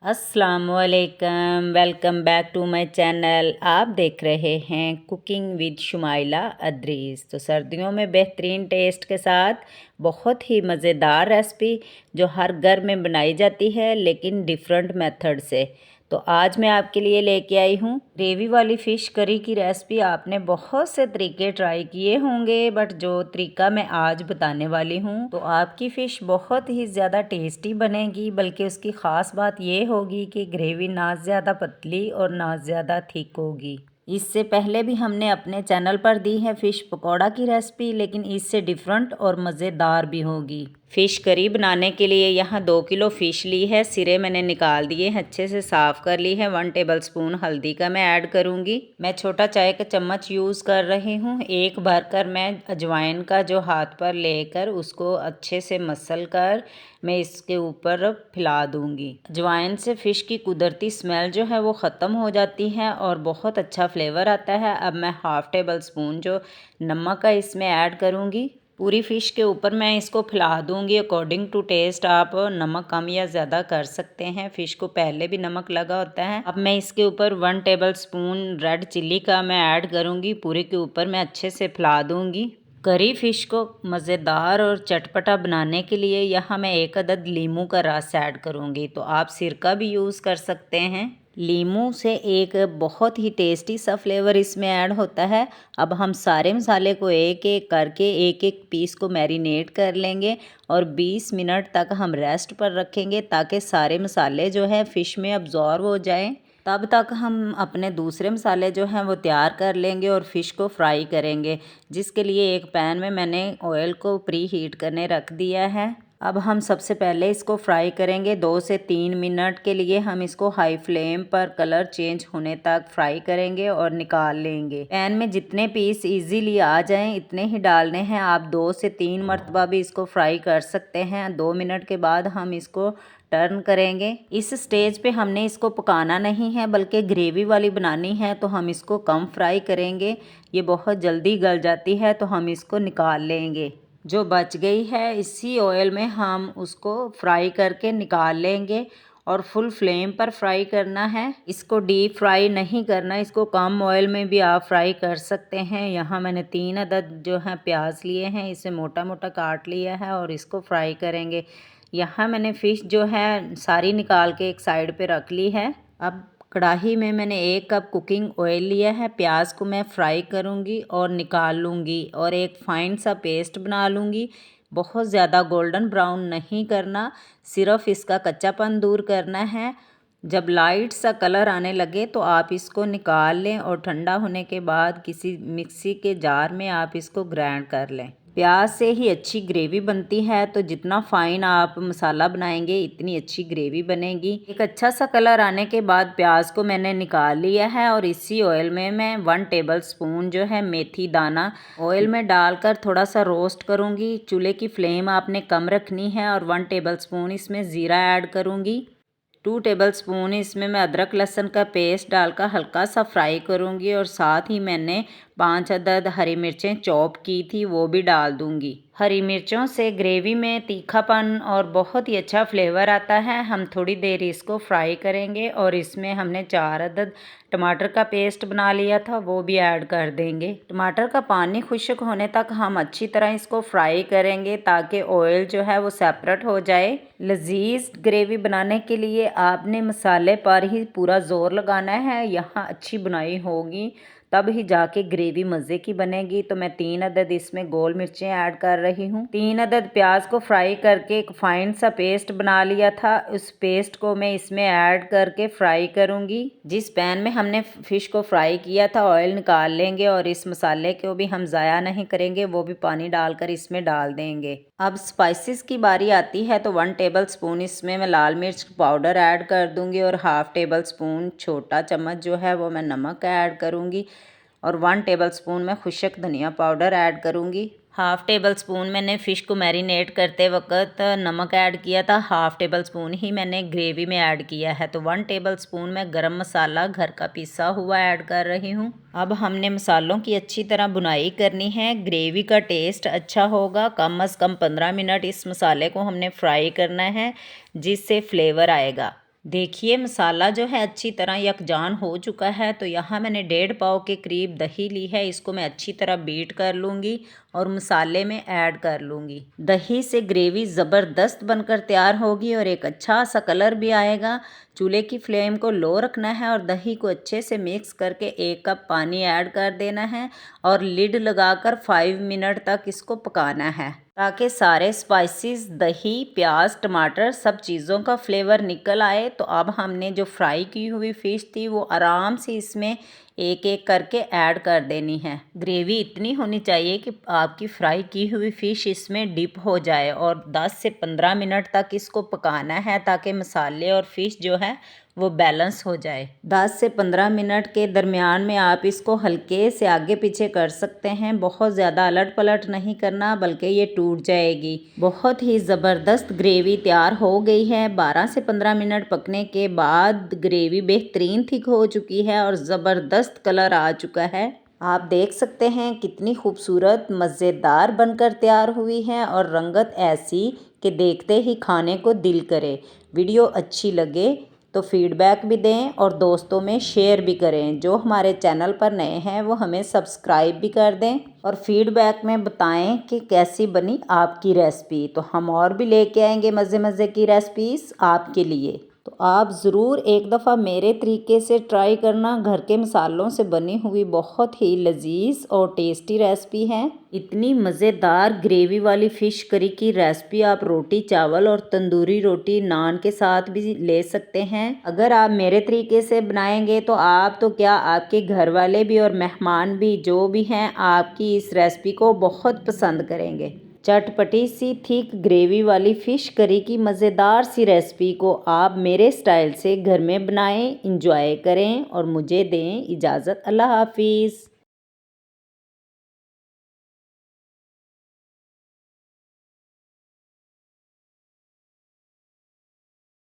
अस्सलाम वालेकुम, welcome back to my channel. आप देख रहे हैं कुकिंग विद शुमाइला अदरीस। तो सर्दियों में बेहतरीन टेस्ट के साथ बहुत ही मज़ेदार रेसिपी जो हर घर में बनाई जाती है लेकिन डिफरेंट मेथड से। तो आज मैं आपके लिए लेके आई हूँ ग्रेवी वाली फ़िश करी की रेसिपी। आपने बहुत से तरीके ट्राई किए होंगे बट जो तरीका मैं आज बताने वाली हूँ तो आपकी फ़िश बहुत ही ज़्यादा टेस्टी बनेगी। बल्कि उसकी ख़ास बात ये होगी कि ग्रेवी ना ज़्यादा पतली और ना ज़्यादा थिक होगी। इससे पहले भी हमने अपने चैनल पर दी है फ़िश पकौड़ा की रेसिपी, लेकिन इससे डिफरेंट और मज़ेदार भी होगी। फ़िश करी बनाने के लिए यहाँ 2 किलो फ़िश ली है। सिरे मैंने निकाल दिए हैं, अच्छे से साफ़ कर ली है। 1 टेबलस्पून हल्दी का मैं ऐड करूँगी। मैं छोटा चाय का चम्मच यूज़ कर रही हूँ। एक भरकर मैं अजवाइन का जो हाथ पर लेकर उसको अच्छे से मसल कर मैं इसके ऊपर फैला दूँगी। अजवाइन से फ़िश की कुदरती स्मेल जो है वो ख़त्म हो जाती है और बहुत अच्छा फ्लेवर आता है। अब मैं हाफ़ टेबल स्पून जो नमक का इसमें ऐड करूँगी। पूरी फ़िश के ऊपर मैं इसको फैला दूँगी। अकॉर्डिंग टू टेस्ट आप नमक कम या ज़्यादा कर सकते हैं। फ़िश को पहले भी नमक लगा होता है। अब मैं इसके ऊपर 1 टेबल स्पून रेड चिल्ली का मैं ऐड करूँगी। पूरे के ऊपर मैं अच्छे से फैला दूँगी। करी फ़िश को मज़ेदार और चटपटा बनाने के लिए यहाँ मैं 1 अदद लीमू का रस ऐड करूँगी। तो आप सिरका भी यूज़ कर सकते हैं। लीमू से एक बहुत ही टेस्टी सा फ्लेवर इसमें ऐड होता है। अब हम सारे मसाले को एक एक करके एक एक पीस को मैरिनेट कर लेंगे और 20 मिनट तक हम रेस्ट पर रखेंगे ताकि सारे मसाले जो है फ़िश में अब्ज़ॉर्ब हो जाएं। तब तक हम अपने दूसरे मसाले जो हैं वो तैयार कर लेंगे और फ़िश को फ्राई करेंगे, जिसके लिए एक पैन में मैंने ऑयल को प्री हीट करने रख दिया है। अब हम सबसे पहले इसको फ्राई करेंगे। 2 से 3 मिनट के लिए हम इसको हाई फ्लेम पर कलर चेंज होने तक फ्राई करेंगे और निकाल लेंगे। पैन में जितने पीस इजीली आ जाएं इतने ही डालने हैं। आप 2 से 3 मरतबा भी इसको फ्राई कर सकते हैं। 2 मिनट के बाद हम इसको टर्न करेंगे। इस स्टेज पे हमने इसको पकाना नहीं है बल्कि ग्रेवी वाली बनानी है, तो हम इसको कम फ्राई करेंगे। ये बहुत जल्दी गल जाती है तो हम इसको निकाल लेंगे। जो बच गई है इसी ऑयल में हम उसको फ्राई करके निकाल लेंगे और फुल फ्लेम पर फ्राई करना है। इसको डीप फ्राई नहीं करना, इसको कम ऑयल में भी आप फ्राई कर सकते हैं। यहाँ मैंने 3 अदद जो है प्याज लिए हैं, इसे मोटा मोटा काट लिया है और इसको फ्राई करेंगे। यहाँ मैंने फ़िश जो है सारी निकाल के एक साइड पे रख ली है। अब कढ़ाई में मैंने 1 कप कुकिंग ऑयल लिया है। प्याज को मैं फ्राई करूँगी और निकाल लूँगी और एक फाइन सा पेस्ट बना लूँगी। बहुत ज़्यादा गोल्डन ब्राउन नहीं करना, सिर्फ इसका कच्चापन दूर करना है। जब लाइट सा कलर आने लगे तो आप इसको निकाल लें और ठंडा होने के बाद किसी मिक्सी के जार में आप इसको ग्राइंड कर लें। प्याज से ही अच्छी ग्रेवी बनती है, तो जितना फाइन आप मसाला बनाएंगे इतनी अच्छी ग्रेवी बनेगी। एक अच्छा सा कलर आने के बाद प्याज को मैंने निकाल लिया है और इसी ऑयल में मैं 1 टेबल स्पून जो है मेथी दाना ऑयल में डालकर थोड़ा सा रोस्ट करूँगी। चूल्हे की फ्लेम आपने कम रखनी है और 1 टेबल स्पून इसमें ज़ीरा ऐड करूँगी। 2 टेबल स्पून इसमें मैं अदरक लहसुन का पेस्ट डालकर हल्का सा फ्राई करूँगी और साथ ही मैंने 5 अदद हरी मिर्चें चॉप की थी वो भी डाल दूँगी। हरी मिर्चों से ग्रेवी में तीखापन और बहुत ही अच्छा फ्लेवर आता है। हम थोड़ी देर इसको फ्राई करेंगे और इसमें हमने 4 अदद टमाटर का पेस्ट बना लिया था वो भी ऐड कर देंगे। टमाटर का पानी खुश्क होने तक हम अच्छी तरह इसको फ्राई करेंगे ताकि ऑयल जो है वो सेपरेट हो जाए। लजीज ग्रेवी बनाने के लिए आपने मसाले पर ही पूरा जोर लगाना है। यहाँ अच्छी बुनाई होगी तब ही जाके ग्रेवी मज़े की बनेगी। तो मैं 3 अदद इसमें गोल मिर्चें ऐड कर रही हूँ। 3 अदद प्याज को फ्राई करके एक फाइन सा पेस्ट बना लिया था, उस पेस्ट को मैं इसमें ऐड करके फ्राई करूँगी। जिस पैन में हमने फ़िश को फ्राई किया था ऑयल निकाल लेंगे और इस मसाले को भी हम ज़ाया नहीं करेंगे, वो भी पानी डालकर इसमें डाल देंगे। अब स्पाइसेस की बारी आती है तो 1 टेबल स्पून इसमें मैं लाल मिर्च पाउडर ऐड कर दूंगी और हाफ़ टेबल स्पून छोटा चम्मच जो है वो मैं नमक ऐड करूंगी और 1 टेबल स्पून मैं खुश्क धनिया पाउडर ऐड करूंगी। हाफ़ टेबल स्पून मैंने फ़िश को मैरिनेट करते वक्त नमक ऐड किया था, हाफ़ टेबल स्पून ही मैंने ग्रेवी में ऐड किया है। तो 1 टेबल स्पून मैं गरम मसाला घर का पिसा हुआ ऐड कर रही हूँ। अब हमने मसालों की अच्छी तरह बुनाई करनी है। ग्रेवी का टेस्ट अच्छा होगा। कम अज़ कम 15 मिनट इस मसाले को हमने फ्राई करना है जिससे फ्लेवर आएगा। देखिए मसाला जो है अच्छी तरह यकजान हो चुका है। तो यहाँ मैंने 1.5 पाव के करीब दही ली है, इसको मैं अच्छी तरह बीट कर लूँगी और मसाले में ऐड कर लूँगी। दही से ग्रेवी ज़बरदस्त बनकर तैयार होगी और एक अच्छा सा कलर भी आएगा। चूल्हे की फ्लेम को लो रखना है और दही को अच्छे से मिक्स करके 1 कप पानी ऐड कर देना है और लिड लगाकर 5 मिनट तक इसको पकाना है ताकि सारे स्पाइसेस, दही, प्याज, टमाटर सब चीज़ों का फ्लेवर निकल आए। तो अब हमने जो फ्राई की हुई फ़िश थी वो आराम से इसमें एक एक करके ऐड कर देनी है। ग्रेवी इतनी होनी चाहिए कि आपकी फ्राई की हुई फ़िश इसमें डिप हो जाए और 10 से 15 मिनट तक इसको पकाना है ताकि मसाले और फ़िश जो है वो बैलेंस हो जाए। 10 से 15 मिनट के दरमियान में आप इसको हल्के से आगे पीछे कर सकते हैं। बहुत ज़्यादा अलट पलट नहीं करना बल्कि ये टूट जाएगी। बहुत ही ज़बरदस्त ग्रेवी तैयार हो गई है। 12 से 15 मिनट पकने के बाद ग्रेवी बेहतरीन थिक हो चुकी है और ज़बरदस्त कलर आ चुका है। आप देख सकते हैं कितनी खूबसूरत मज़ेदार बनकर तैयार हुई है और रंगत ऐसी कि देखते ही खाने को दिल करे। वीडियो अच्छी लगे तो फीडबैक भी दें और दोस्तों में शेयर भी करें। जो हमारे चैनल पर नए हैं वो हमें सब्सक्राइब भी कर दें और फीडबैक में बताएं कि कैसी बनी आपकी रेसिपी। तो हम और भी लेके आएंगे मज़े मज़े की रेसिपीज़ आपके लिए। तो आप ज़रूर एक दफ़ा मेरे तरीके से ट्राई करना। घर के मसालों से बनी हुई बहुत ही लजीज और टेस्टी रेसिपी है। इतनी मज़ेदार ग्रेवी वाली फ़िश करी की रेसिपी आप रोटी, चावल और तंदूरी रोटी, नान के साथ भी ले सकते हैं। अगर आप मेरे तरीके से बनाएंगे तो आप तो क्या, आपके घर वाले भी और मेहमान भी जो भी हैं आपकी इस रेसिपी को बहुत पसंद करेंगे। चटपटी सी थिक ग्रेवी वाली फ़िश करी की मज़ेदार सी रेसिपी को आप मेरे स्टाइल से घर में बनाएं, इंजॉय करें और मुझे दें इजाज़त। अल्लाह हाफिज़।